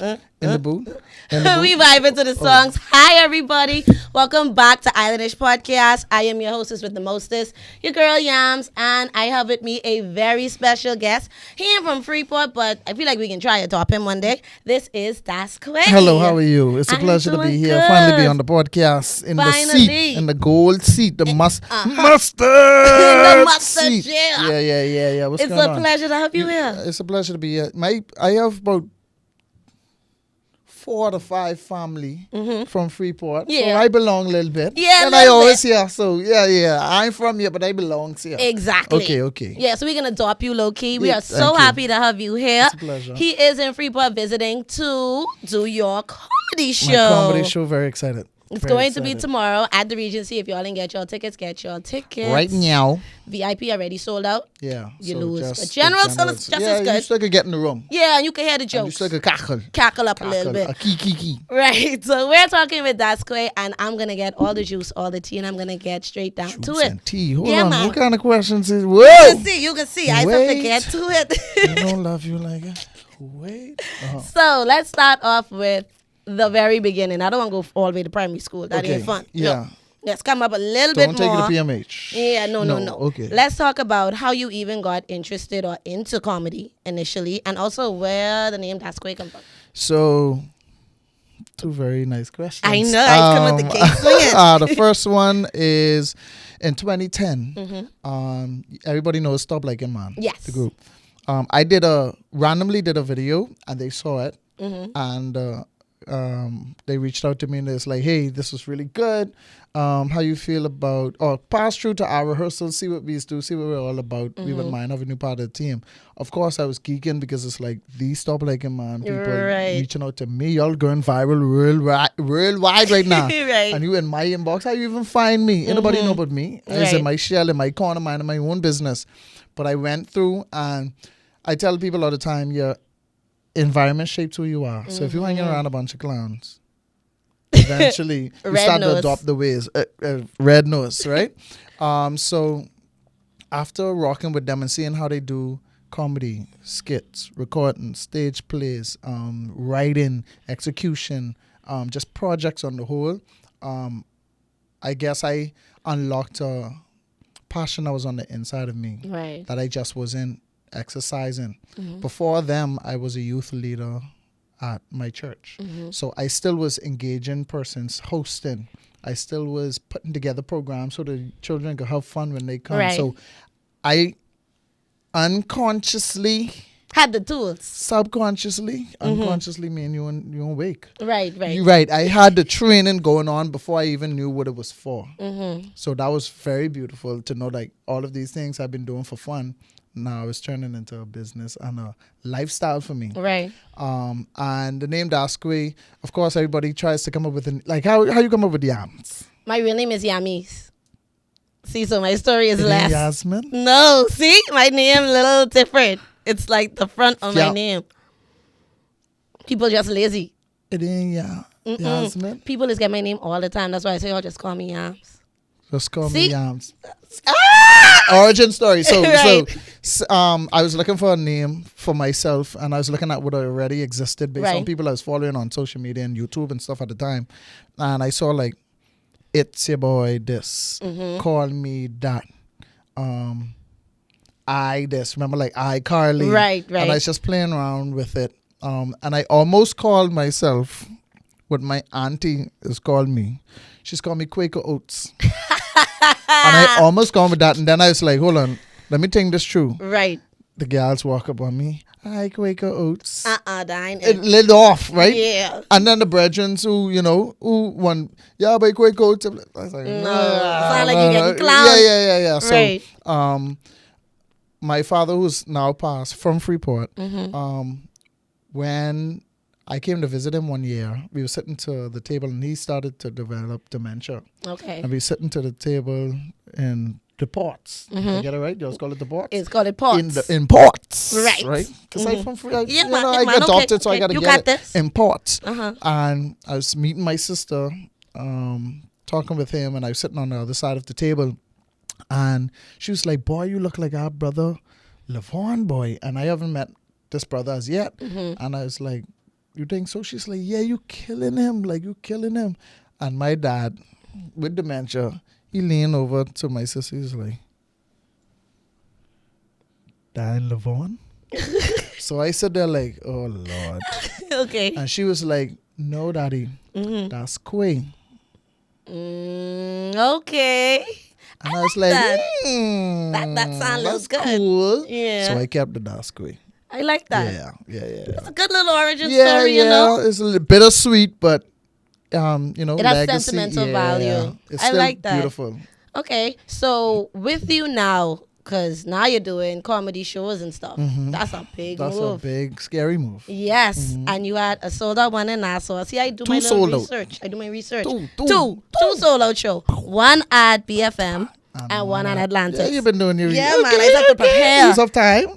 In the booth. We vibe into the songs. Hi, everybody. Welcome back to Islandish Podcast. I am your hostess with the mostest, your girl Yams, and I have with me a very special guest. He ain't from Freeport, but I feel like we can try to top him one day. This is Quay. Hello, how are you? It's a I'm pleasure to be doing here. good. Finally be on the podcast in the Finally. seat, in the gold seat, the mustard The mustard seat. chair. Yeah. What's It's going a on? pleasure to have you here. It's a pleasure to be here. I have about 4 to 5 family from Freeport. So Yeah. I belong a little bit. Yeah, a And I little always bit. here. So yeah. I'm from here, but I belong here. Exactly. Okay. Yeah, so we're going to drop you low key. We Yeah, are so thank you. happy to have you here. It's a pleasure. He is in Freeport visiting to do your comedy show. My comedy show, very excited. It's Very going to be excited. tomorrow at the Regency. If y'all didn't get your tickets, get your tickets. Right now. VIP already sold out. Yeah. You so lose. just But general the still is just yeah, as good. you still could get in the room. Yeah, and you can hear the And you jokes. still could cackle. Cackle up a little bit. A key. Right. So we're talking with Quay, and I'm going to get all the juice, all the tea, and I'm going to get straight down to Juice it. and tea. Hold Yeah, on. man. What kind of questions is? Whoa! You can see. I just have to Wait. get to it. I don't love you like that. Wait. So let's start off with the very beginning. I don't want to go all the way to primary school. That Okay, ain't fun. yeah. No. Let's come up a little Don't bit take more. it to PMH. Yeah, no. Okay. Let's talk about how you even got interested or into comedy initially, and also where the name Quay come from. So, 2 very nice questions. I know. I come with the cake swinging. The first one is in 2010. Everybody knows Stop Liking Man. Yes. The group. I randomly did a video and they saw it and they reached out to me and it's like, hey, this was really good. How you feel about, or pass through to our rehearsal, see what we used to, see what we're all about. We wouldn't mind having you part of the team. Of course, I was geeking because it's like the Stop Liking Man people Right. reaching out to me. Y'all going viral worldwide right now. Right. And you in my inbox, how you even find me? Anybody know but me? I was Right. in my shell, in my corner, minding my own business. But I went through and I tell people all the time, your environment shapes who you are. So if you're hanging around a bunch of clowns, eventually you Red start nose. to adopt the ways. Red nose, right? So after rocking with them and seeing how they do comedy, skits, recording, stage plays, writing, execution, just projects on the whole, I guess I unlocked a passion that was on the inside of me Right. that I just wasn't exercising. Before them, I was a youth leader at my church. So I still was engaging persons, hosting. I still was putting together programs so the children could have fun when they come. Right. So I unconsciously, Had the tools. subconsciously, unconsciously, mean you awake. Right. You're right. I had the training going on before I even knew what it was for. So that was very beautiful to know like all of these things I've been doing for fun. Now it's turning into a business and a lifestyle for me. Right. And the name Quay, of course, everybody tries to come up with how you come up with Yams? My real name is Yamis. See, so my story is It ain't less. Yasmin? No, see, my name a little different. It's like the front of my Yeah. name. People just lazy. It ain't Yasmin. People just get my name all the time. That's why I say, y'all just call me Yams. Just call See? me Yams. Origin story. Right. I was looking for a name for myself and I was looking at what already existed based on Right. people I was following on social media and YouTube and stuff at the time. And I saw like, it's your boy this, call me that. I this, remember like I Carly. Right. And I was just playing around with it. And I almost called myself what my auntie has called me. She's called me Quaker Oats. And I almost gone with that. And then I was like, hold on, let me think this through. Right. The girls walk up on me. Hi, Quaker Oats. Dine. It lit off, right? Yeah. And then the brethren who won, yeah, by Quaker Oats. I was like, No. Sound like you getting clowned. Yeah. Right. So, my father, who's now passed from Freeport, when I came to visit him one year, we were sitting to the table and he started to develop dementia. Okay. And we were sitting to the table in the ports. I get it right? You always call it the ports? It's called a pot. In ports. Right. Because I'm from Freeport. Yeah, You man, know, yeah, I man, got adopted, okay, so I okay. got to You get got it this. in ports. Uh-huh. And I was meeting my sister, talking with him, and I was sitting on the other side of the table. And she was like, boy, you look like our brother, Levon boy. And I haven't met this brother as yet. And I was like, You think so? She's like, yeah, you killing him. Like, you killing him. And my dad, with dementia, he leaned over to my sister. He's like, Diane Lavon? So I said there like, oh, Lord. Okay. And she was like, no, Daddy, that's Quay. Okay. And I was like, that sounds that's good. cool. Yeah. So I kept the that's Quay. I like that. Yeah. It's a good little origin story, you know? It's a little bittersweet, but, you know, It has legacy. sentimental value. It's I still like that. beautiful. Okay, so with you now, because now you're doing comedy shows and stuff. That's a big That's move. a big, scary move. Yes, and you had a sold out one in Nassau. See, I do Two my little sold out. research. I do my research. Two sold out show. One at BFM and one at Atlantis. Yeah, you've been doing your Yeah, man, I have to prepare. Use of time.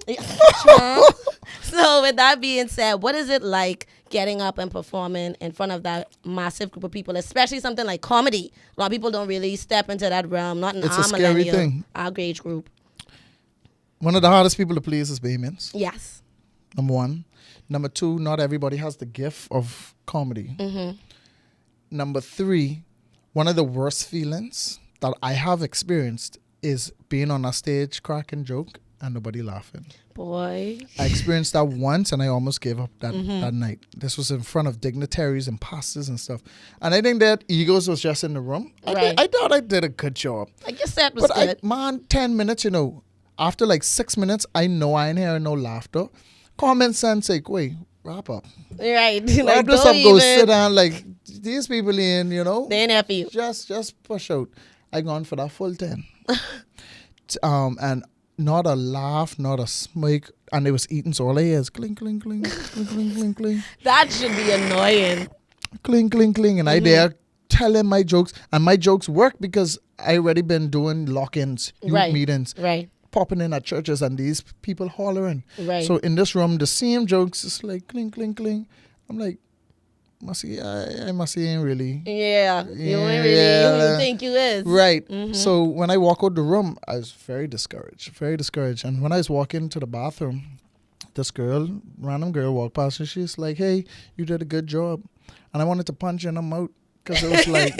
So with that being said, what is it like getting up and performing in front of that massive group of people, especially something like comedy? A lot of people don't really step into that realm, not in It's our a scary millennial, thing. our age group. One of the hardest people to please is Bahamians. Yes. Number one. Number two, not everybody has the gift of comedy. Number three, one of the worst feelings that I have experienced is being on a stage cracking joke and nobody laughing. Boy. I experienced that once and I almost gave up that night. This was in front of dignitaries and pastors and stuff. And I think that egos was just in the room. I thought I did a good job. Like your set was But good. 10 minutes, you know, after like 6 minutes, I know I ain't hearing no laughter. Common sense say, wait, wrap up. Right. Wrap Like, this don't up, go even, sit down. Like, these people in, you know. they ain't there for you. Just push out. I gone for that full 10. And not a laugh, not a smirk. And they was eating, so all I hear is cling, cling, cling, cling, cling, cling, cling. That should be annoying. Cling, cling, cling. And I there telling my jokes. And my jokes work because I already been doing lock-ins, youth meetings. Right. Popping in at churches and these people hollering. Right. So in this room, the same jokes is like cling, cling, cling. I'm like, I must ain't really. Yeah. You ain't really Yeah. who you think you is. Right. So when I walk out the room, I was very discouraged. And when I was walking to the bathroom, this random girl walked past and she's like, hey, you did a good job. And I wanted to punch her in the mouth because it was like,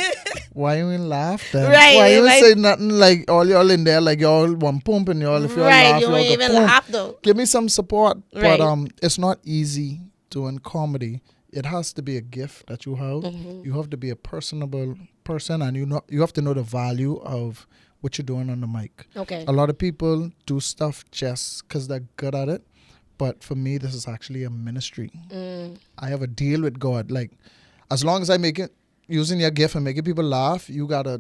why you ain't laugh then? Right, Why you like- say nothing like all y'all in there, like y'all one pump and y'all, if y'all Right. laugh, You y'all ain't go even pump. laugh though. Give me some support. Right. But it's not easy doing comedy. It has to be a gift that you have. You have to be a personable person and you have to know the value of what you're doing on the mic. Okay. A lot of people do stuff just because they're good at it. But for me, this is actually a ministry. I have a deal with God. Like, as long as I make it, using your gift and making people laugh, you got to,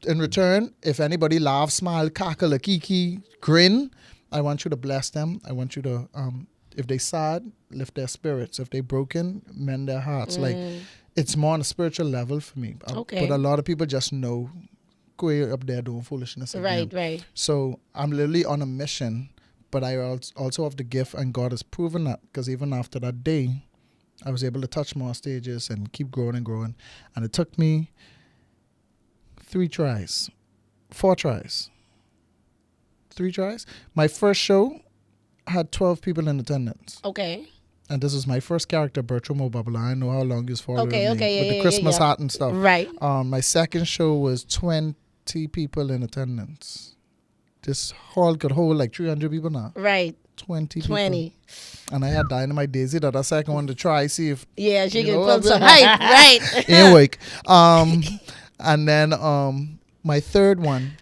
in return, if anybody laughs, smile, cackle, a kiki, grin, I want you to bless them. I want you to, if they sad, lift their spirits. If they broken, mend their hearts. Like, it's more on a spiritual level for me. Okay. But a lot of people just know, Quay up there doing foolishness again. Right. So I'm literally on a mission, but I also have the gift, and God has proven that, because even after that day, I was able to touch more stages and keep growing and growing. And it took me 4 tries. 3 tries. My first show had 12 people in attendance. Okay. And this was my first character, Bertram O'Bubble. I know how long he's following me. With Yeah, the Christmas yeah. hat and stuff. Right. My second show was 20 people in attendance. This hall could hold like 300 people now. Right. 20 people. 20. And I had Dynamite Daisy, that second one, to try, see if Yeah, she You can know put what some I'm hype. Right. ain't wake. And then my third one.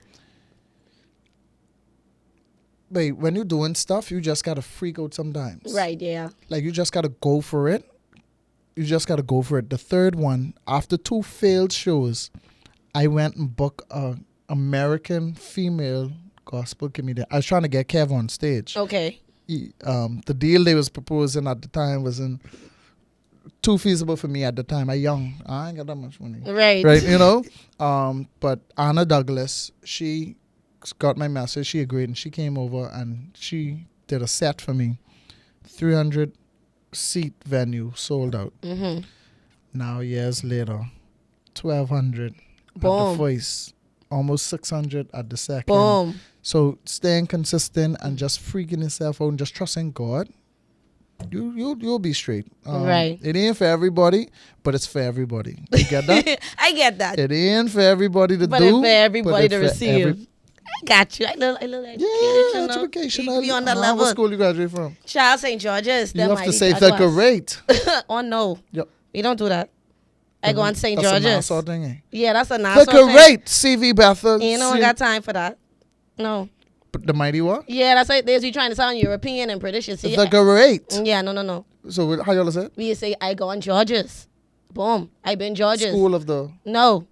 Wait, when you're doing stuff, you just gotta freak out sometimes. Right, yeah. Like, you just gotta go for it. The third one, after 2 failed shows, I went and booked a American female gospel comedian. I was trying to get Kev on stage. Okay. The deal they was proposing at the time wasn't too feasible for me at the time. I ain't got that much money. Right. You know? But Anna Douglas, she got my message. She agreed, and she came over and she did a set for me. 300 seat venue, sold out. Now, years later, 1,200 at the Boom. Voice, almost 600 at the second. Boom. So staying consistent and just freaking yourself out and just trusting God you'll be straight. Right. It ain't for everybody, but it's for everybody. You get that? I get that. It ain't for everybody to But do, it's for everybody but to it's for receive. I got you. I love Yeah, education. You be on that What level. school you graduate from? Child St. George's. You have to say the great. Oh, no. Yep. We don't do that. I go on St. That's George's. a Nassau thing, eh? Yeah, that's a Nassau The thing. great CV Bethel. You know, I got time for that. No. The mighty what? Yeah, that's like there's you trying to sound European and British. You see? The great. Yeah, no. So how y'all say it? We say I go on George's. Boom. I been George's. School of the. No.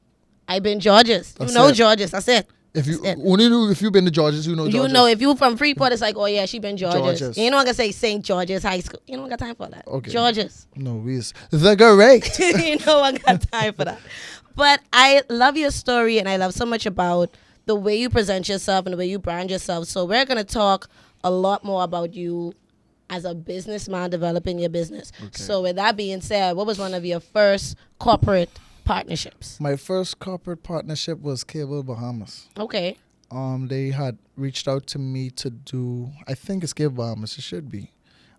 I been George's. That's You know it. George's. That's it. If you only knew if you've been to George's, you know George's. You know, if you from Freeport, it's like, oh yeah, she been George's. George's. You know, I'm gonna say St. George's High School. You know, I got time for that. Okay. George's. No, we is the great. You know, I got time for that. But I love your story, and I love so much about the way you present yourself and the way you brand yourself. So we're gonna talk a lot more about you as a businessman developing your business. Okay. So with that being said, what was one of your first corporate partnerships? My first corporate partnership was Cable Bahamas. Okay. They had reached out to me to do. I think it's Grand Bahamas. It should be.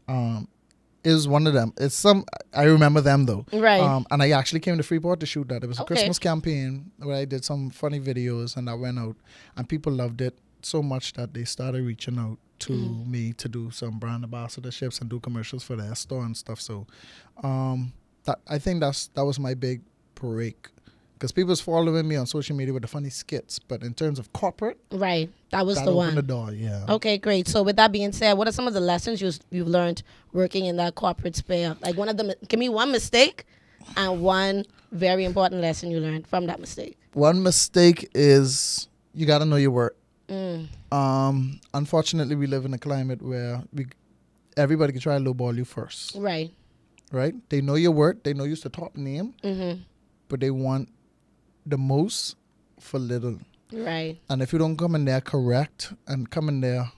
It was one of them. It's some. I remember them though. Right. And I actually came to Freeport to shoot that. It was a Okay. Christmas campaign where I did some funny videos, and I went out, and people loved it so much that they started reaching out to me to do some brand ambassadorships and do commercials for their store and stuff. So, that I think that was my big break. Because people was following me on social media with the funny skits, but in terms of corporate, Right. That was that the opened one. the door. Yeah. Okay, great. So with that being said, what are some of the lessons you've learned working in that corporate sphere? Like one of them, give me one mistake and one very important lesson you learned from that mistake. One mistake is you got to know your worth. Mm. Unfortunately, we live in a climate where everybody can try to lowball you first, Right. right? They know your worth. They know you're the top name, Mm-hmm. but they want the most for little. Right. And if you don't come in there correct and come in there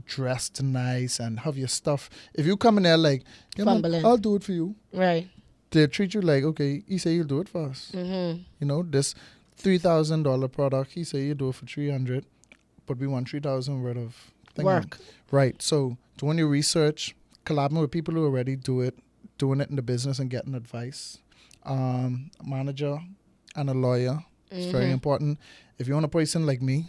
dressed nice and have your stuff, if you come in there like, yeah, man, Fumbling. I'll do it for you, Right. they treat you like, okay, he say you'll do it for us. Mm-hmm. You know, this $3,000 product, he say you do it for $300, but we want $3,000 worth of thing. Work. Right. So doing your research, collabing with people who already doing it in the business and getting advice. Manager and a lawyer. It's very important. If you want a person like me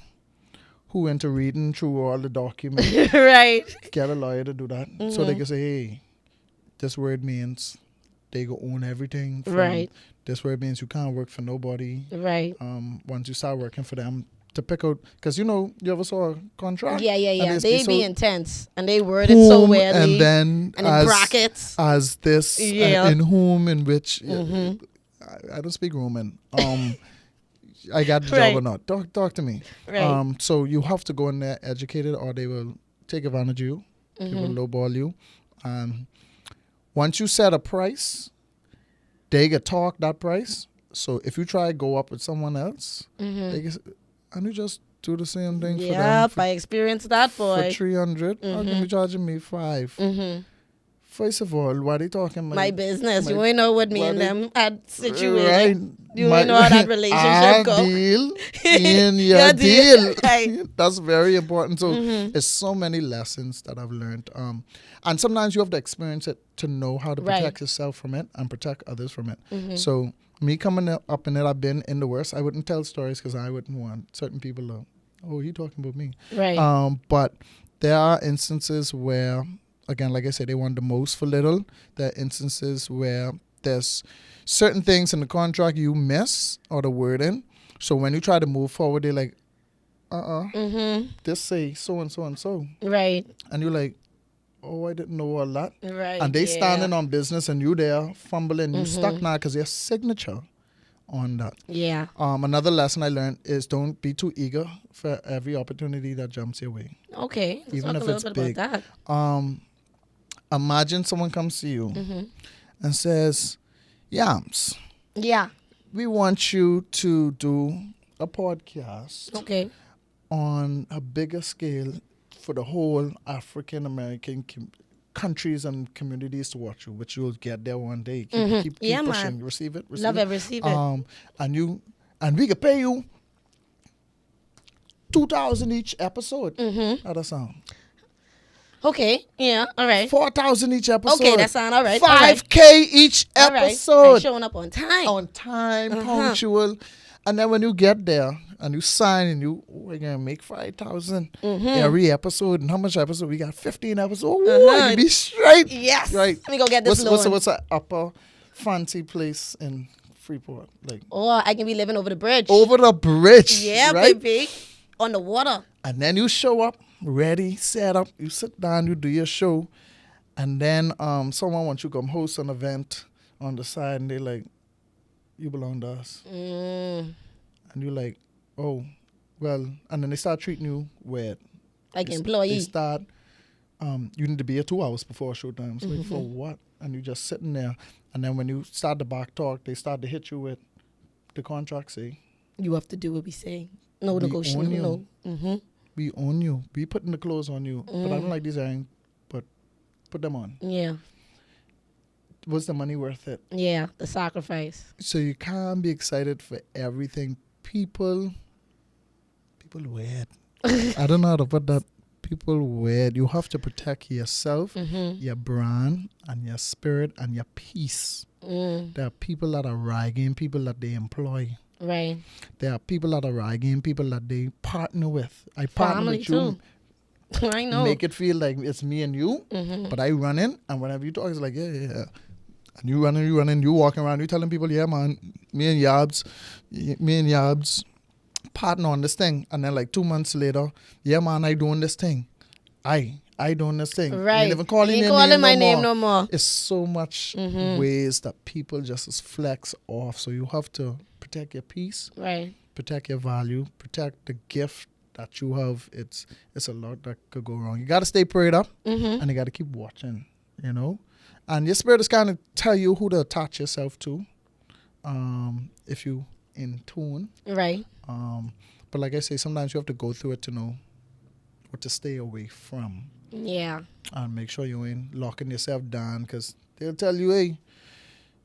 who into reading through all the documents, Right. get a lawyer to do that. So they can say, hey, this word means they go own everything. Right. This word means you can't work for nobody. Right. Once you start working for them, to pick out, because you ever saw a contract? Yeah. And They so be intense and they word it so whom, weirdly. and then and in brackets. as this, Yeah. in whom, in which. Mm-hmm. I don't speak Roman. I got the Right. job or not? Talk to me. Right. So you have to go in there educated, or they will take advantage of you. They will lowball you. Once you set a price, they get talk that price. So if you try to go up with someone else, they get, and you just do the same thing for them. Yep, I experienced that, For boy. 300, how can you charging me 5? Mm-hmm. First of all, why they talking? My business. my- you ain't know what me why and they- them had situated. Right. You ain't know how that relationship our go. deal in your Your deal. deal. Right. That's very important. So there's so many lessons that I've learned. And sometimes you have to experience it to know how to Right. protect yourself from it and protect others from it. So me coming up in it, I've been in the worst. I wouldn't tell stories because I wouldn't want certain people to, oh, he talking about me. Right. But there are instances where, again, like I said, they want the most for little. There are instances where there's certain things in the contract you miss or the wording. So when you try to move forward, they're like, this say so and so and so. Right. And you're like, oh, I didn't know all that. Right. And they yeah. standing on business and you there fumbling. You stuck now because there's signature on that. Yeah. Another lesson I learned is don't be too eager for every opportunity that jumps your way. Okay. Let's Even talk if a it's little bit big. about that. Imagine someone comes to you and says, Yams, Yeah. we want you to do a podcast Okay. on a bigger scale for the whole African American countries and communities to watch you, which you'll get there one day. Keep Yeah, pushing. man. Receive it. Love it. Receive it. And we can pay you $2,000 each episode. How that sound? Okay. Yeah. All right. 4,000 each episode. Okay, that sound all right. 5K each All right. episode. I'm showing up on time. On time, punctual. And then when you get there and you sign and we're going to make 5,000 every episode. And how much episode? We got 15 episodes. Ooh, you be straight. Yes. Right. Let me go get this loan. What's an upper fancy place in Freeport? Like, oh, I can be living over the bridge. over the bridge. Yeah, right? baby. On the water. And then you show up, ready, set up. You sit down, you do your show. And then someone wants you to come host an event on the side. And they're like, you belong to us. And you're like, oh, well. And then they start treating you weird. Like employee. They start, you need to be here 2 hours before showtime. So like, for what? And you just sitting there. And then when you start the back talk, they start to hit you with the contract say. You have to do what we say. No We negotiation. own No. you. We own you. We putting the clothes on you. But I don't like these earrings. But put them on. Yeah. Was the money worth it? Yeah. The sacrifice. So you can't be excited for everything. People weird. I don't know how to put that. People weird. You have to protect yourself, your brand, and your spirit, and your peace. There are people that are ragging, people that they employ. Right. There are people that are ragging, people that they partner with. I partner Family with you. too. I know. Make it feel like it's me and you, but I run in, and whenever you talk, it's like, yeah. And you running, you walking around, you telling people, yeah, man, me and Yabs partner on this thing. And then like 2 months later, yeah, man, I doing this thing. I doing this thing. Right. You ain't even calling Ain't your calling name my no name more. no more. It's so much ways that people just flex off. So you have to protect your peace, Right. protect your value, protect the gift that you have. It's a lot that could go wrong. You got to stay prayed up, and you got to keep watching, you know. And your spirit is kind of tell you who to attach yourself to, if you in tune. Right. But like I say, sometimes you have to go through it to know what to stay away from. Yeah. And make sure you ain't locking yourself down, because they'll tell you, hey,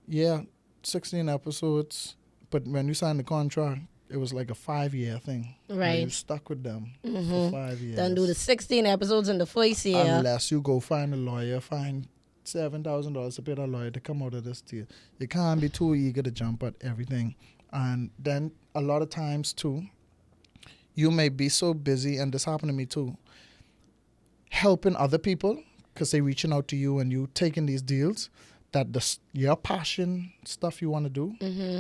yeah, 16 episodes, but when you sign the contract, it was like a 5-year thing. Right. You stuck with them for 5 years. Done do the 16 episodes in the first year. Unless you go find a lawyer, find $7,000 to pay that lawyer to come out of this deal. You can't be too eager to jump at everything. And then a lot of times too, you may be so busy, and this happened to me too, helping other people because they reaching out to you and you taking these deals, that your passion stuff you want to do,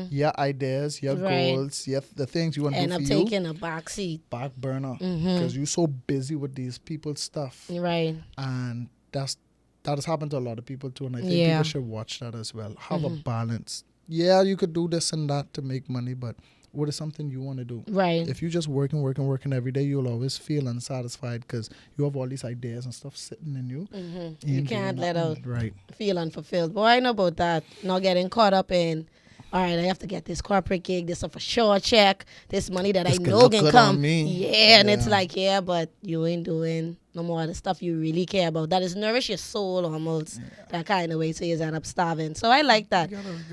your ideas, your goals, the things you want to do end for up you, taking a back seat. back burner, because you're so busy with these people's stuff. Right. And that has happened to a lot of people too, and I think Yeah. people should watch that as well. Have a balance. Yeah, you could do this and that to make money, but what is something you want to do? Right. If you just working every day, you'll always feel unsatisfied because you have all these ideas and stuff sitting in you. You can't let out. Right. Feel unfulfilled. Boy, I know about that. Not getting caught up in, all right, I have to get this corporate gig, this a for sure check, this money that This I could know look can good come. on me. Yeah, and it's Yeah. like, yeah, but you ain't doing no more of the stuff you really care about. That is nourish your soul almost, that kind of way, so you end up starving. So I like that.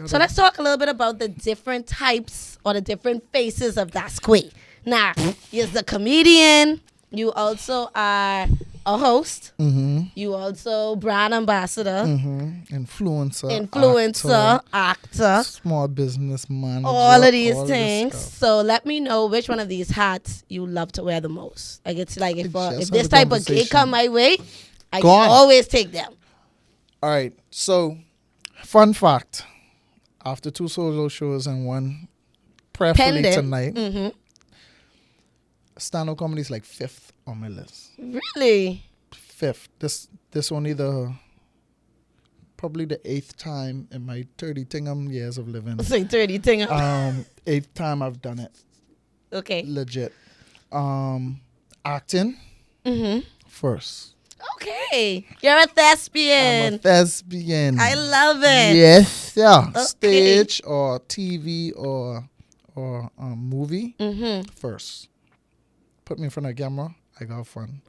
So let's talk a little bit about the different types or the different faces of that Quay. Now, you're the comedian. You also are a host. You also brand ambassador, influencer, actor, small business manager, all of these all this things. stuff. So let me know which one of these hats you love to wear the most. Like it's like if Just this have a type of gig conversation. come my way, I Go can on. always take them. All right. So, fun fact: after 2 solo shows and one prayerfully Pendant. tonight, stand-up comedy is like 5th on my list. Really? 5th. This only probably the 8th time in my 30 years of living. Say 30 thing. 8th time I've done it. Okay. Legit. Acting first. Okay. You're a thespian. I'm a thespian. I love it. Yes, yeah. Okay. Stage or TV or movie first. Put me in front of the camera, I got fun.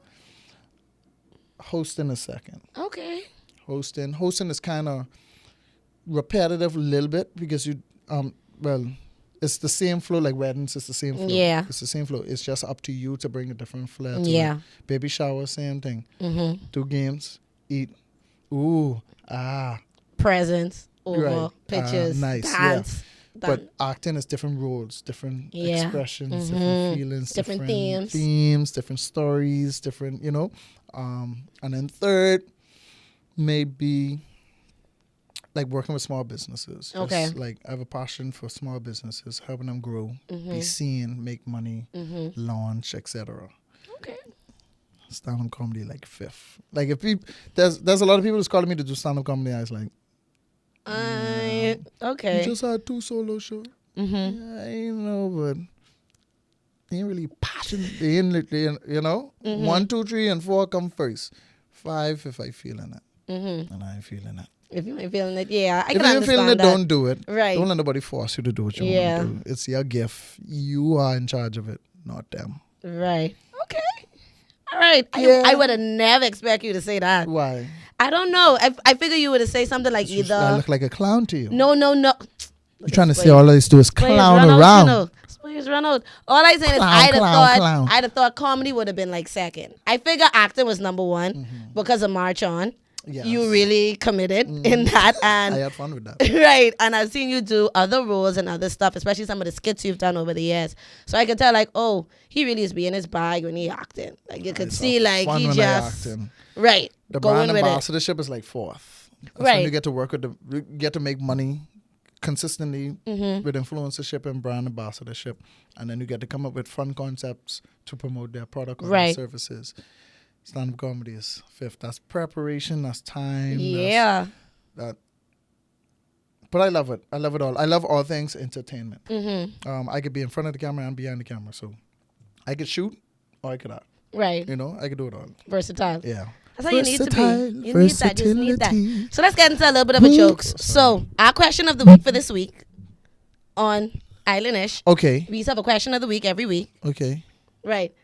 Hosting a second. Okay. Hosting is kind of repetitive a little bit because you it's the same flow, like weddings, it's the same flow. Yeah. It's the same flow. It's just up to you to bring a different flair to Yeah. it. Baby shower, same thing. Mm-hmm. 2 games, eat. Ooh, Presents, over, Right. pictures, Nice, yeah. dance. Done. But acting is different roles, different Yeah. expressions, Mhm. different feelings, Different themes. different stories, different, and then third, maybe like working with small businesses. Okay. Like I have a passion for small businesses, helping them grow, Mm-hmm. be seen, make money, launch, etc. Okay. Stand-up comedy like fifth. Like if people, there's a lot of people who's calling me to do stand-up comedy. I was like, Okay. you just had 2 solo shows. Mm-hmm. Yeah, I know, but they ain't really passionate. They ain't, 1, 2, 3, and 4 come first. 5 if I feeling it, and I ain't feeling it. If you ain't feeling it, yeah, I If can you ain't understand feeling it, that. don't do it. Right. Don't let nobody force you to do what you Yeah. want to do. It's your gift. You are in charge of it, not them. Right. Okay. All right. Yeah. I would have never expect you to say that. Why? I don't know. I figure you would have say something like I either. look like a clown to you. No. You're trying to say all I used to do is clown around. Players run out. All I saying is Clown. I'd have thought comedy would have been like second. I figure acting was number one because of March On. Yes. You really committed in that, and I had fun with that. right. And I've seen you do other roles and other stuff, especially some of the skits you've done over the years. So I can tell, like, oh, he really is being his bag when he acting. Like you could It's see, like fun he when just I acting. right The going brand with it. ambassadorship is like 4th. That's Right. when you get to work with you get to make money consistently with influencership and brand ambassadorship, and then you get to come up with fun concepts to promote their product or their Right. services. Stand-up comedy is 5th. That's preparation. That's time. Yeah. That. But I love it. I love it all. I love all things entertainment. I could be in front of the camera and behind the camera, so I could shoot or I could act. Right. I could do it all. Versatile. Yeah. That's how you need to be. Versatile, You need that. Just need that. versatility. So let's get into a little bit of a jokes. So our question of the week for this week on Islandish. Okay. We used to have a question of the week every week. Okay. Right.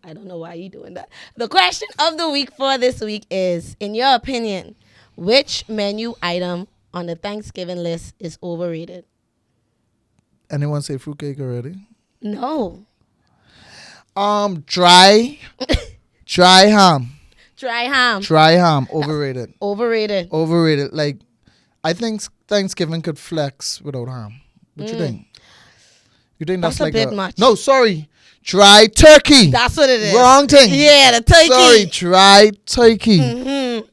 I don't know why you doing that. The question of the week for this week is, in your opinion, which menu item on the Thanksgiving list is overrated? Anyone say fruitcake already? No. Dry ham. Dry ham. Dry ham. Overrated. Overrated. Overrated. Like, I think Thanksgiving could flex without ham. What you think? You think that's, That's a like bit much. No, sorry. Dry turkey. That's what it is. Wrong thing. Yeah, the turkey. Sorry, dry turkey. Mm-hmm.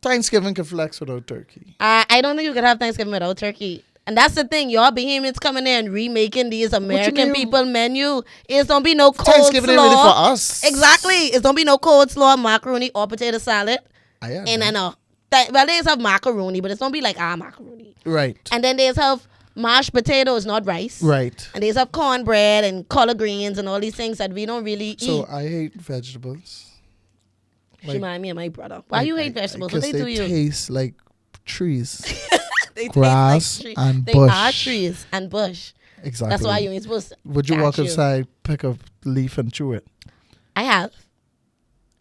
Thanksgiving could flex without turkey. I don't think you could have Thanksgiving without turkey. And that's the thing. Y'all Bahamians coming in and remaking these American mean? people menu. It's don't be no cold Thanksgiving ain't slaw. really for us. Exactly. It's don't be no cold slaw, macaroni, or potato salad. Yeah, And then well, they just have macaroni, but it's don't be like our macaroni. right. And then they just have mashed potatoes, not rice. Right. And they just have cornbread and collard greens and all these things that we don't really So eat. I hate vegetables. Remind me of my brother. Why you hate vegetables? What Because they do you? taste like trees. They taste grass trees. and They bush. are trees and bush. Exactly. That's why you ain't supposed to. Would you Got walk you. outside, pick a leaf, and chew it? I have.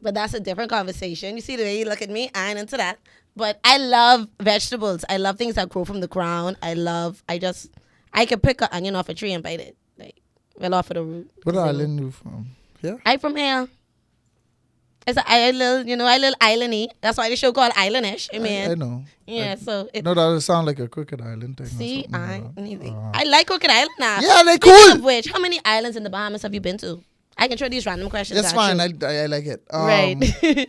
But that's a different conversation. You see the way you look at me? I ain't into that. But I love vegetables. I love things that grow from the ground. I could pick an onion off a tree and bite it. Like, well off of the root. What So, island you from? Yeah? I from here. It's a little islandy. That's why the show called Islandish. I mean, I know. yeah, so it. No, that would sound like a Crooked Island thing. See, or something. I like Crooked Island now. Yeah, they Speaking cool. of which, how many islands in the Bahamas have you been to? I can throw these random questions That's at fine. you. I like it. Right.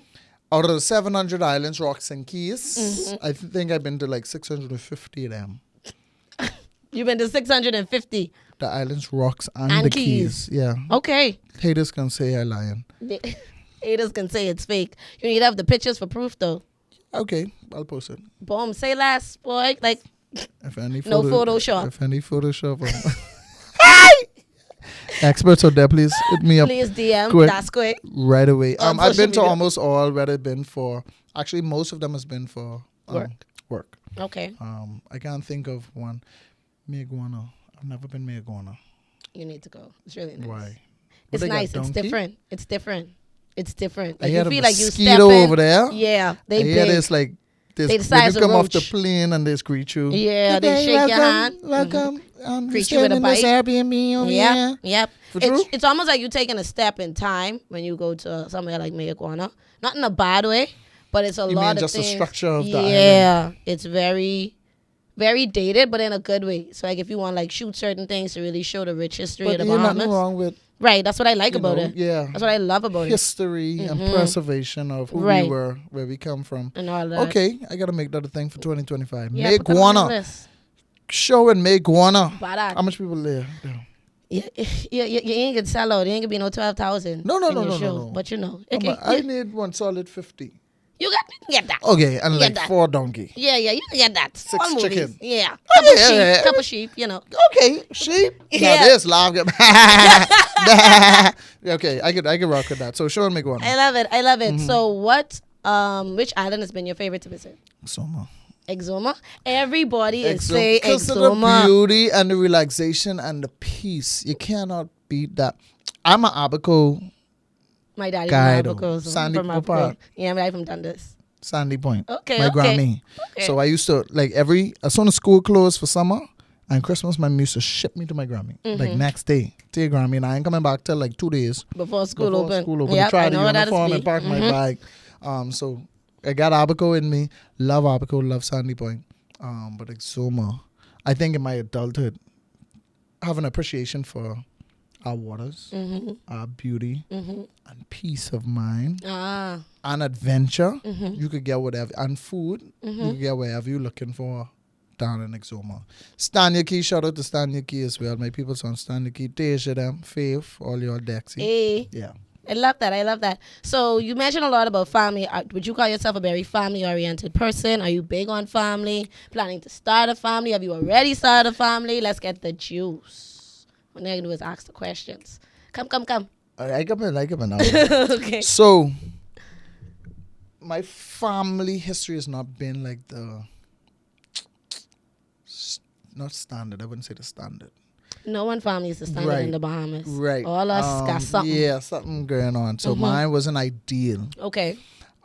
Out of the 700 islands, rocks, and keys, Mm-hmm. I think I've been to like 650 of them. You've been to 650. The islands, rocks, and And the keys. keys. Yeah. Okay. Haters can say I'm lying. Haters can say it's fake. You need to have the pictures for proof, though. Okay, I'll post it. Boom. Say less, boy. Like, If any No Photoshop. If any Photoshop. Experts out there, please hit me up please DM. Quick. That's quick. right away. On I've been social to media. almost all where they've been for. Actually, most of them has been for work. Okay. I can't think of one. Meguana. I've never been Meguana. You need to go. It's really nice. Why? What It's they got, nice. It's donkey? different. It's different. It's different. I Like, hear you the feel like you mosquito step in. over there. Yeah. They I hear big. this like this They the when size you of come off the roach. plane and they greet you. Yeah, Good they day, shake your welcome, hand. Welcome. We Greet you with staying a in this bite. Airbnb over Yep, here. yep. For true? It's almost like you taking a step in time when you go to somewhere like Mayaguana. Not in a bad way, but it's a You lot mean of just the things. structure of the island? Yeah, it's very, very dated, but in a good way. So like if you want like shoot certain things to really show the rich history But of the there's nothing Bahamas. wrong with Right, that's what I like you about know, it. yeah, That's what I love about it. history and preservation of who Right. we were, where we come from. And all that. Okay, I gotta make that a thing for 2025. Yeah, put that on your Mayaguana. list. Show in Mayaguana. Badass. How much people live there? You ain't gonna sell out. It ain't gonna be no 12,000. No, no, in no, your no, show. no, no. But you know, I need one solid 50. you can get that. Okay, and You like get that. 4 donkey. Yeah, you can get that. 6 All movies. chicken. Yeah, Okay, yeah. couple sheep. You know. Okay, sheep. Yeah. Now this log. Okay, I could rock with that. So show in Mayaguana. I love it. I love it. Mm-hmm. So which island has been your favorite to visit? Soma. Exuma. Everybody is saying Because of the Exuma. beauty and the relaxation and the peace. You cannot beat that. I'm an Abaco, My daddy Guy, from though. Abaco. Sandy from Abaco. Park. Yeah, my dad from Dundas. Sandy Point. Okay, My okay. Grammy. Okay. So I used to, like, as soon as school closed for summer and Christmas, my mom used to ship me to my Grammy. Like, next day to your Grammy. And I ain't coming back till, like, 2 days. Before school Before open. school open. Yep, I tried I the know what that uniform is. and parked my bag. So I got Abaco in me. Love Abaco. Love Sandy Point. But Exuma, I think in my adulthood, I have an appreciation for our waters, our beauty, and peace of mind, Ah. and adventure. You could get whatever, and food. You could get whatever you're looking for down in Exuma. Stanley Key, shout out to Stanley Key as well. My people's on Stanley Key. Deja them, Faith, all your Dexy. Hey. Yeah. I love that. I love that. So you mentioned a lot about family. Would you call yourself a very family-oriented person? Are you big on family? Planning to start a family? Have you already started a family? Let's get the juice. What I'm going to do is ask the questions. Come. I got it now. Okay. So, my family history has not been like not standard. I wouldn't say the standard. No one family is the standard in the Bahamas. Right. All us got something. Yeah, something going on. So mine wasn't ideal. Okay.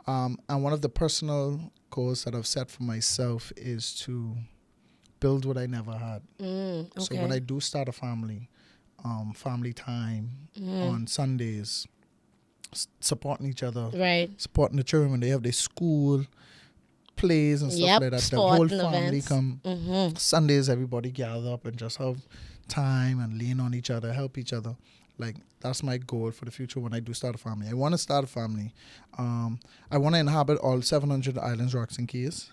And one of the personal goals that I've set for myself is to build what I never had. Okay. So when I do start a family, family time on Sundays, supporting each other, Right. supporting the children when they have their school plays and stuff Yep, like that. The sport whole and family events. come. Sundays, everybody gather up and just have time and lean on each other, help each other. Like, that's my goal for the future when I do start a family. I want to start a family. I want to inhabit all 700 islands, rocks, and keys.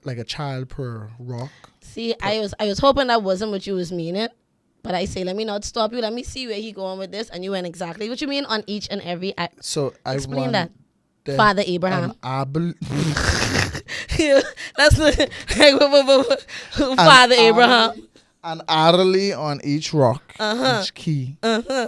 Like a child per rock. See, I was hoping that wasn't what you was meaning. But I say, let me not stop you. Let me see where he going with this. And you went exactly what you mean on each and every act. So I Explain want that. Father Abraham. Yeah, That's the Father Abraham. And orderly on each rock, each key,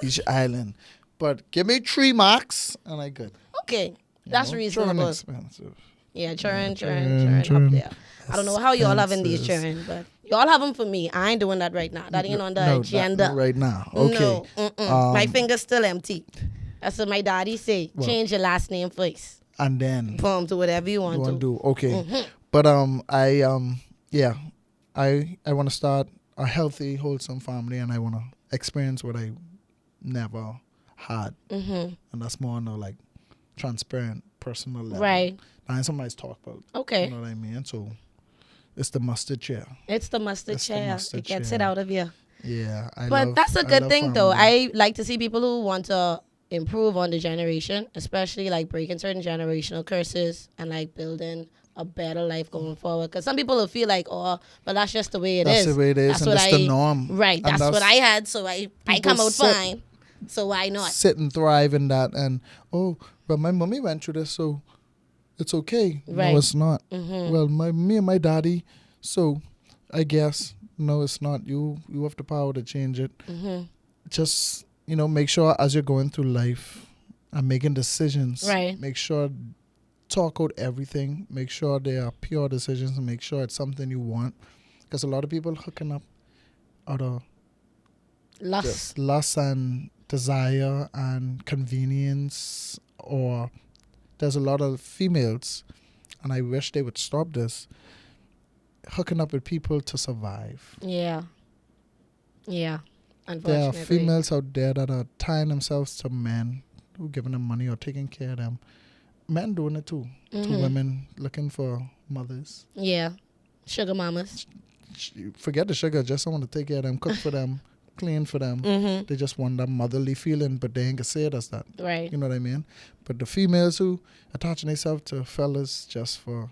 each island. But give me 3 marks and I good. Okay, that's Children reasonable. expensive. Yeah, churn churn up there. I don't know how y'all having these churn, but y'all have them for me. I ain't doing that right now. That ain't on the agenda. Not right now. Okay. No, my finger's still empty. That's what my daddy say. Change your last name first. And then Boom, to whatever you want to. do. Okay. But I want to start a healthy, wholesome family, and I want to experience what I never had. And that's more on a like transparent, personal level. Right. And somebody's talk about. Okay. You know what I mean? So it's the mustard chair. It's the mustard chair. It gets it out of you. Yeah. But that's a good thing, though. family. I like to see people who want to improve on the generation, especially like breaking certain generational curses and like building a better life going forward. Because some people will feel like, oh, but that's just the way it is. That's the way it is, and that's the norm. Right. And That's what I had, so I come out fine. So why not? Sit and thrive in that. And, oh, but my mommy went through this, so it's okay. Right. No, it's not. Well, me and my daddy, so I guess, no, it's not. You have the power to change it. Just, make sure as you're going through life and making decisions, Right. make sure, talk out everything. Make sure they are pure decisions and make sure it's something you want. Because a lot of people hooking up out of just lust and desire and convenience, or there's a lot of females, and I wish they would stop this, hooking up with people to survive. Yeah. Yeah, There are unfortunately. females out there that are tying themselves to men who giving them money or taking care of them. Men doing it too. To women looking for mothers. Yeah, sugar mamas. Forget the sugar. Just want to take care of them, cook for them, clean for them. They just want that motherly feeling, but they ain't gonna say it as that. Right. You know what I mean? But the females who attaching themselves to fellas just for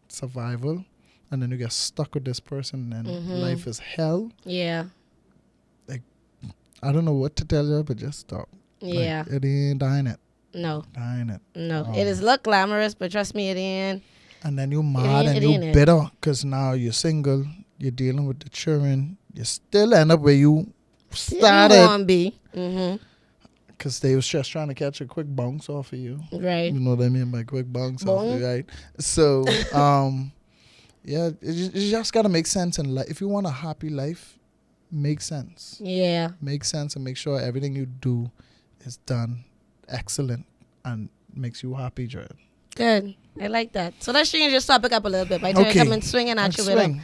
survival, and then you get stuck with this person, and life is hell. Yeah. I don't know what to tell you, but just stop. Yeah. Like, it ain't dying it. No. Dying it. No. It is look glamorous, but trust me, it ain't. And then you mad ain't- and it you ain't it. bitter because now you're single, you're dealing with the children, you still end up where you You started want be. because they was just trying to catch a quick bounce off of you. Right. You know what I mean by quick bounce off of you, right? So, yeah, you just got to make sense in life. If you want a happy life, make sense. Yeah. Make sense and make sure everything you do is done excellent and makes you happy, Jared. Good. I like that. So let's change this topic up a little bit. By the time Okay. coming swinging at you with Swing. them.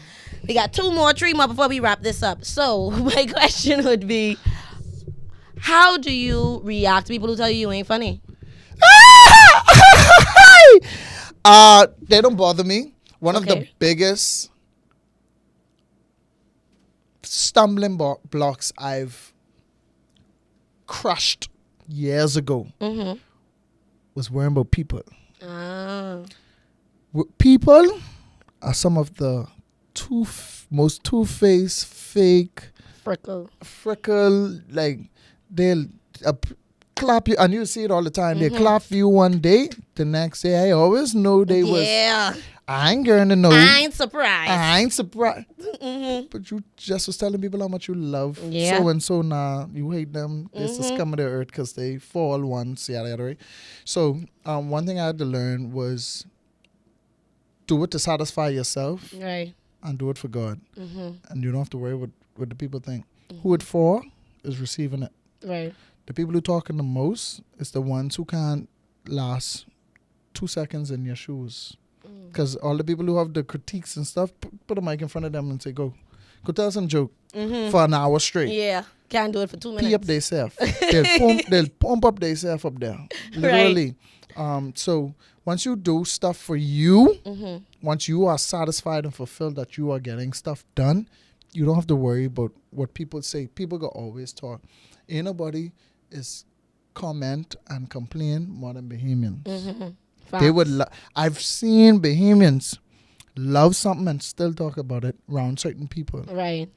We got three more before we wrap this up. So my question would be, how do you react to people who tell you ain't funny? They don't bother me. One of the Okay. biggest stumbling blocks I've crushed years ago was worrying about people. Ah. People are some of the most two-faced, fake, frickle, like they'll clap you, and you see it all the time. They clap you one day, the next day I always know they was. Yeah. I ain't going to know. I ain't surprised. I ain't surprised. But you just was telling people how much you love Yeah. so and so now. You hate them. It's the scum of the earth because they fall once, yada, yada, right? So one thing I had to learn was do it to satisfy yourself Right. and do it for God. And you don't have to worry what the people think. Who it for is receiving it. Right. The people who talking the most is the ones who can't last 2 seconds in your shoes. Because all the people who have the critiques and stuff, put a mic in front of them and say, go tell some joke for an hour straight. Yeah. Can't do it for 2 minutes. Pee up themselves. They'll pump up themselves up there. Literally. So once you do stuff for you, once you are satisfied and fulfilled that you are getting stuff done, you don't have to worry about what people say. People can always talk. Ain't nobody is comment and complain more than Bahamians. They would. I've seen Bahamians love something and still talk about it around certain people. Right.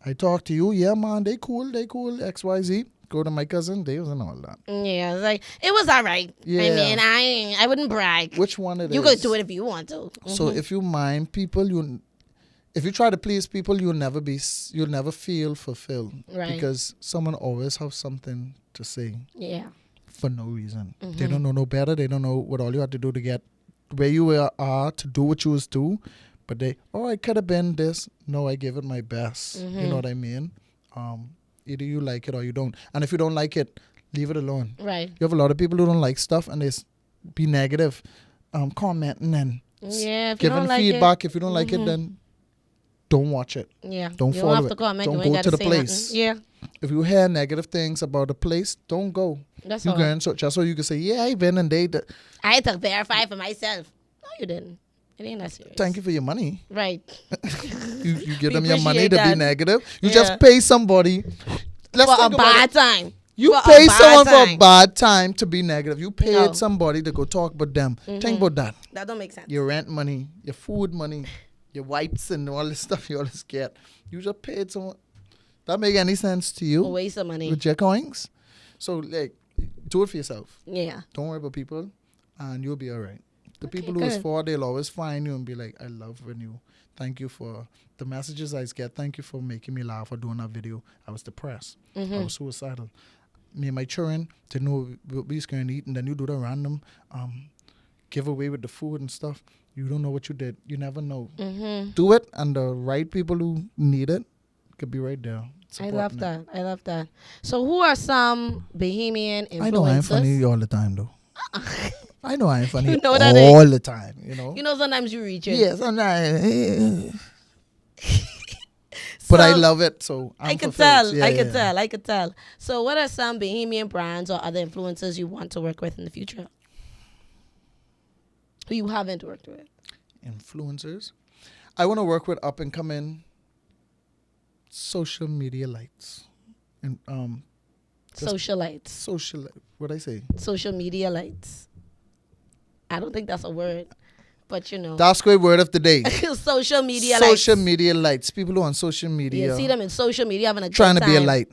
I talk to you, yeah, man, they cool, XYZ. Go to my cousin, they wasn't all that. Yeah, it's like it was all right. Yeah. I mean, I wouldn't brag. Which one it is? You could do it if you want to. So if you mind people, if you try to please people, you'll never feel fulfilled. Right. Because someone always have something to say Yeah. for no reason. They don't know no better. They don't know what all you have to do to get where you are to do what you was do. But I could have been this. No, I gave it my best. You know what I mean? Either you like it or you don't. And if you don't like it, leave it alone. Right. You have a lot of people who don't like stuff and they be negative, commenting and Yeah. If you giving don't like feedback. it, If you don't like it, then don't watch it. yeah. Don't you follow don't have it. to comment. Don't you ain't go gotta to the say place. nothing. Yeah. If you hear negative things about a place, don't go. That's You all. going just so you can say, yeah, I been and they. I had to verify for myself. No, you didn't. It ain't that serious. Thank you for your money. Right. You give We them your money appreciate to that. be negative. You Yeah. just pay somebody. Let's For a think about bad it. time. You For a pay bad someone for a time. bad time to be negative. You paid No. somebody to go talk about them. Think about that. That don't make sense. Your rent money, your food money, your wipes and all this stuff you always get. You just paid someone. That make any sense to you? A waste of money. With your coins? So, do it for yourself. Yeah. Don't worry about people, and you'll be all right. The Okay, people who is good. for, they'll always find you and be like, I love when you, thank you for the messages I get. Thank you for making me laugh or doing that video. I was depressed. I was suicidal. Me and my children, they know what we're going to eat, and then you do the random giveaway with the food and stuff. You don't know what you did. You never know. Do it, and the right people who need it could be right there. I love that. I love that. So who are some Bahamian influencers? I know I ain't funny all the time, though. I know I ain't funny You know that all the time, you know. You know sometimes you reach it. Yes, I'm not. but I love it. So I'm I could fulfilled. tell. Yeah, I could yeah. tell. I could tell. So, what are some Bahamian brands or other influencers you want to work with in the future? Who you haven't worked with? Influencers. I want to work with up and coming social media lights and just Socialites. social. What I say? Social media lights. I don't think that's a word, but you know. That's great word of the day. Social media lights. Social media lights. People who are on social media. You see them in social media having a good trying time. to be a light.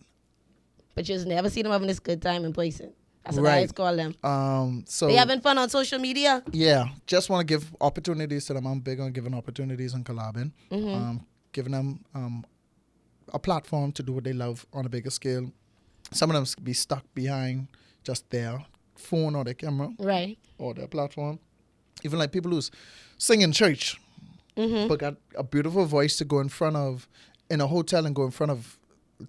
But you just never see them having this good time in person. That's what I Right. always call them. So They having fun on social media? yeah, just want to give opportunities to them. I'm big on giving opportunities and collabing. Giving them a platform to do what they love on a bigger scale. Some of them be stuck behind just their phone or their camera Right. or their platform. Even like people who's sing in church, but got a beautiful voice to go in front of in a hotel and go in front of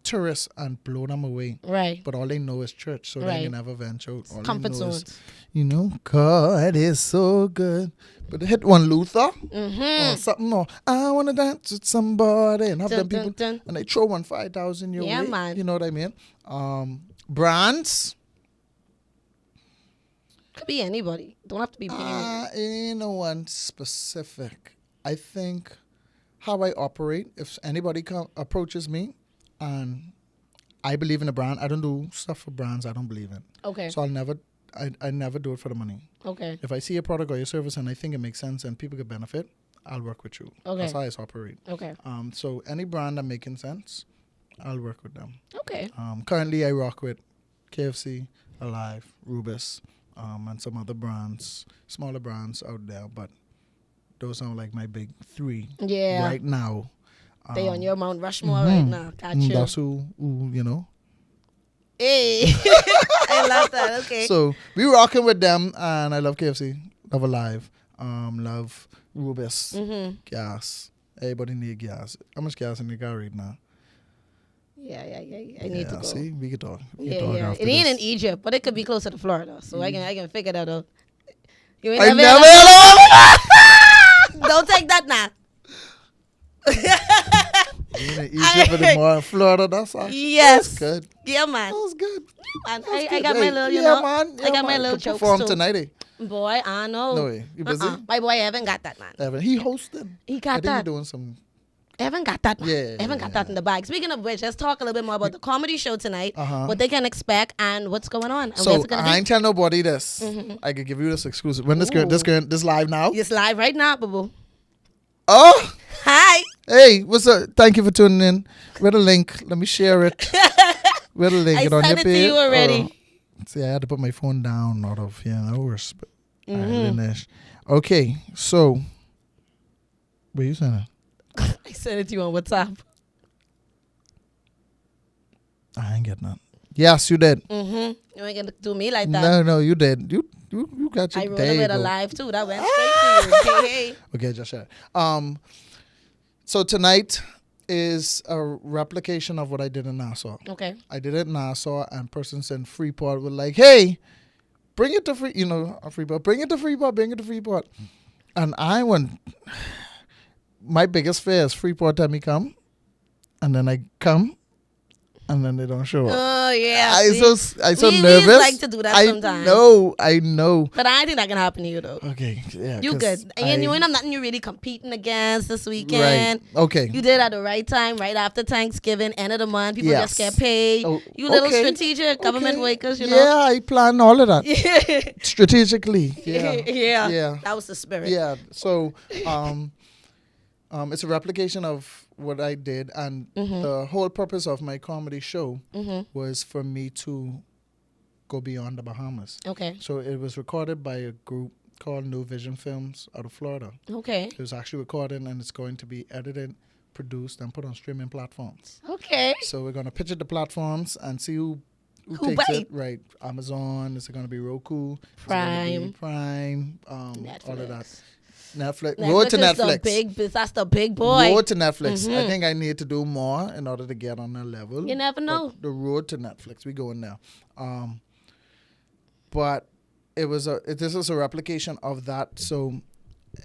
tourists and blow them away. Right. But all they know is church, so Right. they can never venture out. All Comfort they know is, zones. God is so good. But they hit one Luther or something, or I want to dance with somebody and have Dun, them people, dun, dun. and they throw 5,000 your Yeah, way. man. You know what I mean? Brands. Could be anybody. Don't have to be Bahamian. Ain't no one specific. I think how I operate, if anybody approaches me and I believe in a brand, I don't do stuff for brands I don't believe in. Okay. So I never do it for the money. Okay. If I see a product or your service and I think it makes sense and people could benefit, I'll work with you. Okay. That's how I operate. Okay. So any brand that making sense, I'll work with them. Okay. Currently, I rock with KFC, Alive, Rubis, and some other brands, smaller brands out there. But those are like my big three Yeah. right now. They on your Mount Rushmore right now. Gotcha. That's who, you know. Hey. I love that. Okay. So we rocking with them, and I love KFC, love Alive, love Rubis, gas. Everybody need gas. How much gas in the car right now? Yeah. I need to go. See, we can talk. We can Yeah, talk yeah. after It ain't this. in Egypt, but it could be closer to Florida, so I can figure that out. You ain't I never never heard of- Don't take that now. Being in Egypt and more in Florida, that's Yes. good. Yeah, man. That was good. And That's I good. got my Hey, little, man. I got my little Could jokes perform too. tonight, eh? Boy, I know. No way. You busy? My boy Evan got that, man. Evan, he hosting. He I got think he that. doing some. Evan got that, man. Yeah, Evan got that in the bag. Speaking of which, let's talk a little bit more about the comedy show tonight, Uh-huh. what they can expect, and what's going on. And So where's it gonna I ain't tell nobody this. Mm-hmm. I could give you this exclusive. When this live now. be? It's live right now, boo. Oh, Hi. hey, what's up? Thank you for tuning in. Where the link? Let me share it. Where the link? I It on your sent it to page? you already. See, I had to put my phone down out of respect. Mm-hmm. Okay, so where you sending? I sent it to you on WhatsApp. I ain't getting that. Yes, you did. Mm-hmm. You ain't gonna do me like that. No, you did. You got your I wrote there it you with a go. live too. That went straight to you. Hey. Okay, just share. So tonight is a replication of what I did in Nassau. Okay. I did it in Nassau, and persons in Freeport were like, "Hey, bring it to Freeport. Bring it to Freeport. Bring it to Freeport." And I went. My biggest fear is Freeport time me come, and then I come, and then they don't show up. Oh yeah. I see? so we nervous. like to do that sometimes. I know. But I think that can happen to you though. Okay, yeah. You 'cause good. And you ain't have nothing you're really competing against this Right. weekend. Okay. You did it at the right time, right after Thanksgiving, end of the month. People Yes. just get paid. Oh, You little okay. strategic government Okay. workers, you Yeah, know. I plan all of that Yeah. strategically. Yeah. yeah. Yeah. That was the spirit. Yeah. So, it's a replication of what I did, and the whole purpose of my comedy show was for me to go beyond the Bahamas. Okay. So it was recorded by a group called New Vision Films out of Florida. Okay. It was actually recorded, and it's going to be edited, produced, and put on streaming platforms. Okay. So we're gonna pitch it to platforms and see who Who takes bite? it. Right, Amazon. Is it gonna be Roku? Prime. Is it gonna be Prime. All of that. Netflix. Netflix Road to is the Netflix. that's the big boy. Road to Netflix. I think I need to do more in order to get on that level. You never know. But the road to Netflix. We going there. But this is a replication of that. So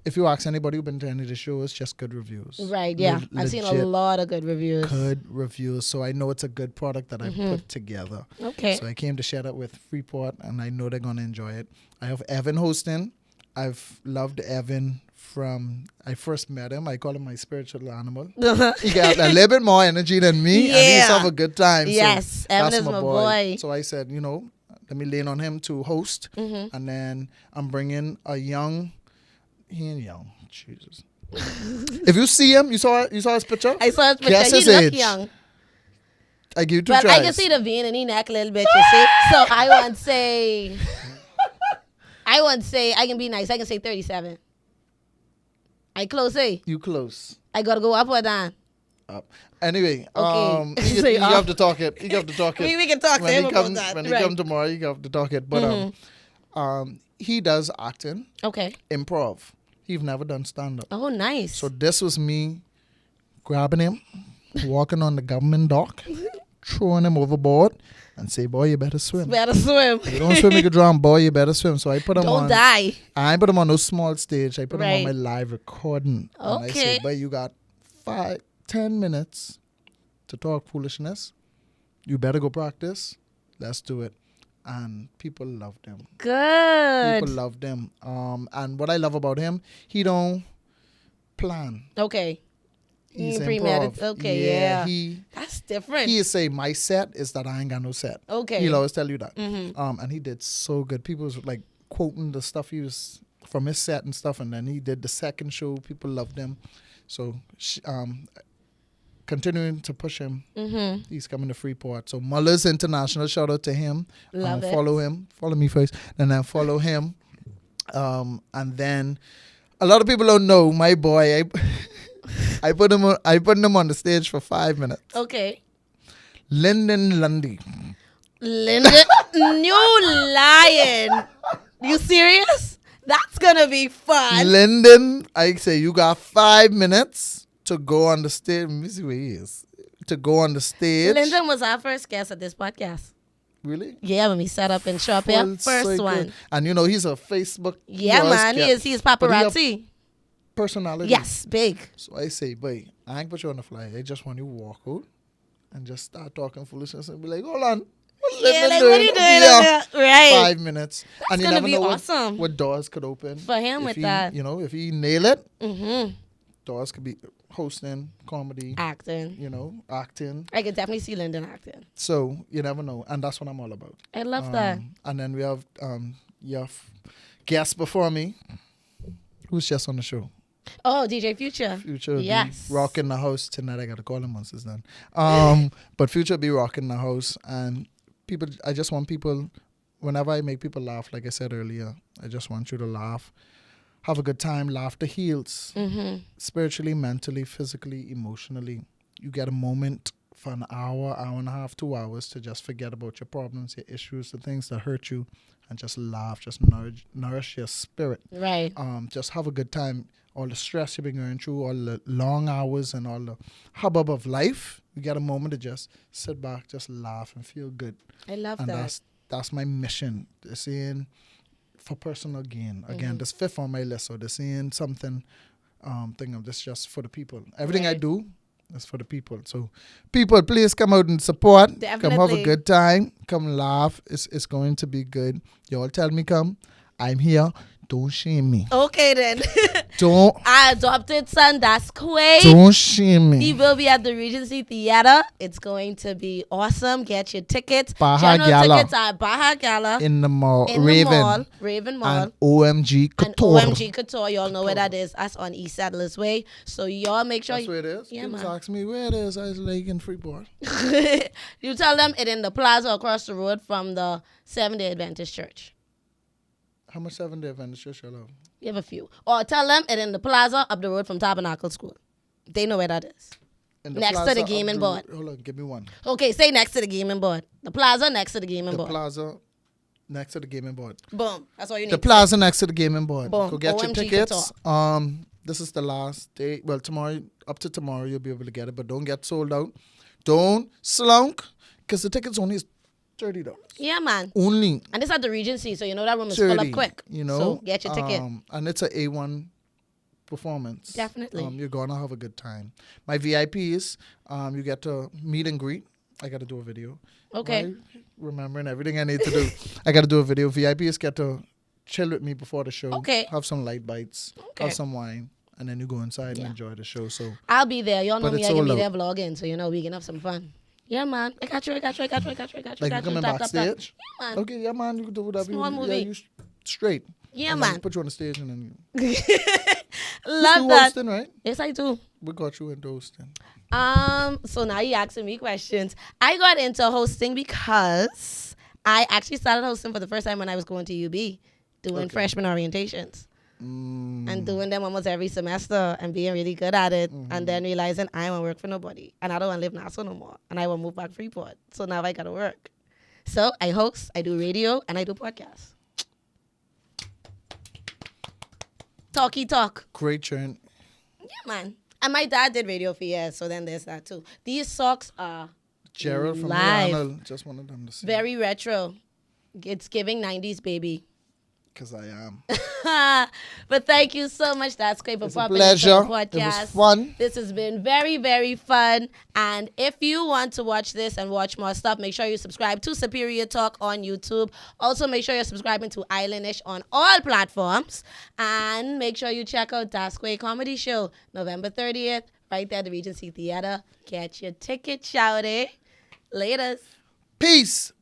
if you ask anybody who's been to any of the shows, just good reviews. Right, yeah. I've seen a Legit lot of good reviews. good reviews. So I know it's a good product that I put together. Okay. So I came to share that with Freeport, and I know they're going to enjoy it. I have Evan hosting. I've loved Evan from I first met him. I call him my spiritual animal. He got a little bit more energy than me, and he's have a good time. Yes, so Evan that's is my boy. So I said, let me lean on him to host, and then I'm bringing a young. He ain't young, Jesus. If you see him, you saw his picture. I saw his picture. Guess He his look age. young. I give you two Well, tries. I can see the vein in his neck a little bit, you see. So I won't say. I can be nice. I can say 37. I close, eh? You close. I gotta go up or down. Up. Anyway, Okay. you Say have up. to talk it. You have to talk it. We can talk to when him he about come, that. When he Right. come tomorrow, you have to talk it. But he does acting, Okay. improv. He's never done stand up. Oh, nice. So this was me grabbing him, walking on the government dock, throwing him overboard, and say, "Boy, you better swim. Better swim. You don't swim, you can drown. Boy, you better swim." So I put him Don't on. die. I ain't put him on no small stage. I put him on Right. my live recording. And I Okay. say, "Boy, you got 10 minutes to talk foolishness. You better go practice. Let's do it." And people loved him. Good. People loved him. And what I love about him, he don't plan. Okay. He's Premeditated. improv. Okay, yeah. He That's different. say my set is that I ain't got no set. Okay. He'll always tell you that. Mm-hmm. And he did so good. People was like quoting the stuff he was from his set and stuff. And then he did the second show. People loved him. So continuing to push him. Mm-hmm. He's coming to Freeport. So Muller's International, shout out to him. Love it. Follow him. Follow me first. And then follow him. And then a lot of people don't know my boy. I put him on the stage for 5 minutes. Okay. Lyndon Lundy. Linda, you lying. You serious? That's gonna be fun. Lyndon, I say you got 5 minutes to go on the stage. Let me see where he is. To go on the stage. Lyndon was our first guest at this podcast. Really? Yeah, when we set up in shop, yeah, Full first circle. one. And he's a Facebook. Yeah, buzz man, cat. he's But he a paparazzi. personality. Yes, big. So I say, boy, I ain't put you on the fly. I just want you to walk out and just start talking foolishness and be like, hold on. What's Yeah, Lyndon like doing? what are you doing? Yeah. Right. 5 minutes. And you gonna never be know awesome. what doors could open. For him if with he, that. if he nail it, Mm-hmm. doors could be hosting, comedy, Acting. acting. I could definitely see Lyndon acting. So you never know. And that's what I'm all about. I love that. And then we have your guest before me, who's just on the show. Oh, DJ Future. Future will Yes. be rocking the house tonight. I got to call him once it's done. But Future will be rocking the house. And people, I just want people, whenever I make people laugh, like I said earlier, I just want you to laugh. Have a good time. Laughter heals. Mm-hmm. Spiritually, mentally, physically, emotionally. You get a moment for an hour and a half, 2 hours to just forget about your problems, your issues, the things that hurt you, and just laugh, just nourish your spirit. Right. Just have a good time. All the stress you've been going through, all the long hours and all the hubbub of life, you get a moment to just sit back, just laugh and feel good. I love And that. that's my mission. They're saying for personal gain. Again, this fifth on my list. So they're saying something, thing of this just for the people. Everything I Right. do is for the people. So people, please come out and support. Come have a Definitely. good time. Come laugh. It's going to be good. Y'all tell me come. I'm here. Don't shame me. Okay, then. Don't Our adopted son, that's Quay. don't shame He me. will be at the Regency Theater. It's going to be awesome. Get your tickets. Baha General Gala. tickets are Baha Gala In the mall. in Raven. the mall. Raven Mall. And OMG And Couture. OMG Couture. Y'all know where that is. That's on East Settlers Way. So y'all make sure That's where it is. Yeah, People man. ask me where it is. I was like in Freeport. you tell them it in the plaza across the road from the Seventh-day Adventist Church. How much 7-day Adventist church y'all have? You have a few. Or tell them it in the plaza up the road from Tabernacle School. They know where that is. In the Next to plaza the up gaming board. Hold on, give me one. Okay, say next to the gaming board. The plaza next to the gaming The board. plaza next to the gaming board. Boom. That's all you need. The plaza next to the gaming board. Boom. Go get your OMG tickets. This is the last day. Well, tomorrow, up to tomorrow, you'll be able to get it, but don't get sold out. Don't slunk, because the tickets only is $30. Yeah, man. Only And this at the Regency, so you know that room is full up 30. quick. You know, So get your ticket. and it's a A1 performance. Definitely. You're gonna have a good time. My VIPs, you get to meet and greet. I got to do a video. Okay. Right? Remembering everything I need to do. I got to do a video. VIPs get to chill with me before the show. Okay. Have some light bites. Okay. Have some wine. And then you go inside and enjoy the show. So I'll be there. Y'all know But me. it's I can be all there vlogging, so we can have some fun. Yeah, man. I got you. like you coming Tap, tap, tap. backstage? Yeah, man. Okay, yeah, man. You can do whatever. Small movie. Yeah, you straight. Yeah, And then man. put you on the stage and then Love you that. hosting, right? Yes, I do. We got you into hosting. So now you asking me questions. I got into hosting because I actually started hosting for the first time when I was going to UB, doing freshman orientations. And doing them almost every semester and being really good at it, and then realizing I don't work for nobody and I don't want to live in Nassau no more, and I want to move back Freeport. So now I gotta work. So I host, I do radio, and I do podcasts. Talky talk. Great turn. Yeah, man. And my dad did radio for years, so then there's that too. These socks are Gerald from live. Rihanna, just wanted them to see. Very retro. It's giving 90s, baby. Because I am. But thank you so much. That's great for It's a popping pleasure. into the podcast. It was fun. This has been very, very fun. And if you want to watch this and watch more stuff, make sure you subscribe to Superior Talk on YouTube. Also, make sure you're subscribing to Islandish on all platforms. And make sure you check out Das Quay Comedy Show, November 30th, right there at the Regency Theater. Get your ticket, shouty. Laters. Peace.